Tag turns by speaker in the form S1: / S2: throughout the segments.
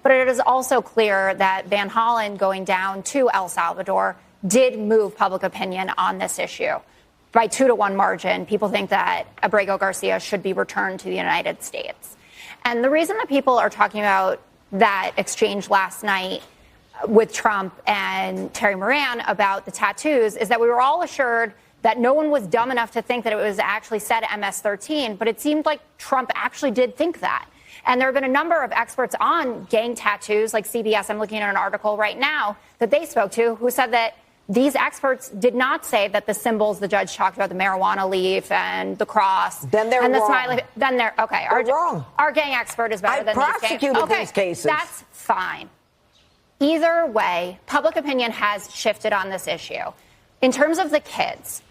S1: But it is also clear that Van Hollen going down to El Salvador did move public opinion on this issue. By 2-1 margin, people think that Abrego Garcia should be returned to the United States. And the reason that people are talking about that exchange last night with Trump and Terry Moran about the tattoos is that we were all assured that no one was dumb enough to think that it was actually said MS-13, but it seemed like Trump actually did think that. And there have been a number of experts on gang tattoos, like CBS, I'm looking at an article right now, that they spoke to, who said that these experts did not say that the symbols the judge talked about, the marijuana leaf and the cross,
S2: then they're
S1: and the
S2: wrong.
S1: smiley, then they're okay.
S2: They're wrong.
S1: Our gang expert is better than
S2: prosecuted these cases.
S1: That's fine. Either way, public opinion has shifted on this issue. In terms of the kids,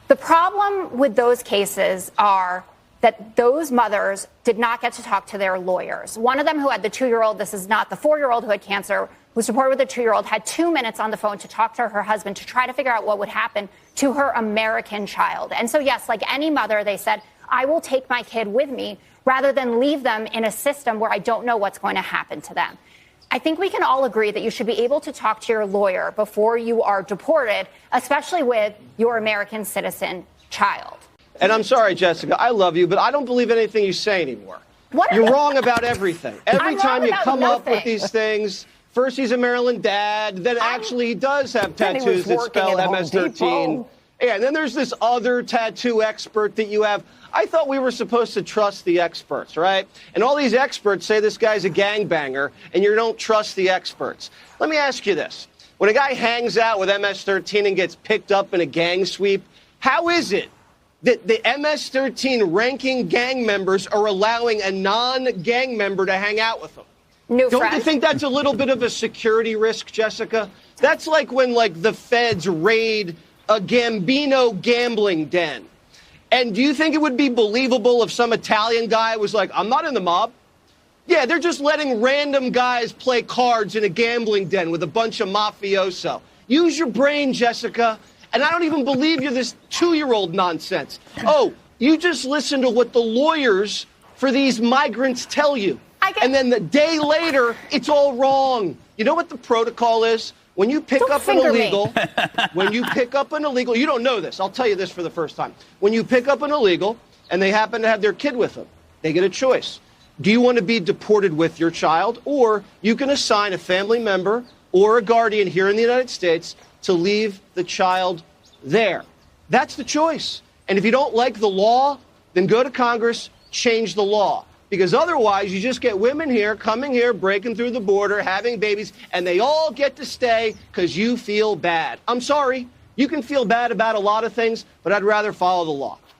S1: the problem with those cases are that those mothers did not get to talk to their lawyers. One of them, who had the 2-year-old, this is not the 4-year-old who had cancer, who's reported with the 2-year-old, had 2 minutes on the phone to talk to her husband to try to figure out what would happen to her American child. And so, yes, like any mother, they said, I will take my kid with me rather than leave them in a system where I don't know what's going to happen to them. I think we can all agree that you should be able to talk to your lawyer before you are deported, especially with your American citizen child.
S3: And I'm sorry, Jessica, I love you, but I don't believe anything you say anymore. You're wrong about everything. Every time you come up with these things, first he's a Maryland dad, then actually he does have tattoos that spell MS-13. Yeah, and then there's this other tattoo expert that you have. I thought we were supposed to trust the experts, right? And all these experts say this guy's a gangbanger, and you don't trust the experts. Let me ask you this. When a guy hangs out with MS-13 and gets picked up in a gang sweep, how is it that the MS-13 ranking gang members are allowing a non-gang member to hang out with them? Don't you think that's a little bit of a security risk, Jessica? That's like when, the feds raid a Gambino gambling den. And do you think it would be believable if some Italian guy was like, I'm not in the mob? Yeah, they're just letting random guys play cards in a gambling den with a bunch of mafioso. Use your brain, Jessica. And I don't even believe you're this 2-year-old nonsense. Oh, you just listen to what the lawyers for these migrants tell you. And then the day later, it's all wrong. You know what the protocol is? When you pick up an illegal, you don't know this. I'll tell you this for the first time. When you pick up an illegal and they happen to have their kid with them, they get a choice. Do you want to be deported with your child, or you can assign a family member or a guardian here in the United States to leave the child there? That's the choice. And if you don't like the law, then go to Congress, change the law. Because otherwise, you just get women here, coming here, breaking through the border, having babies, and they all get to stay because you feel bad. I'm sorry. You can feel bad about a lot of things, but I'd rather follow the law.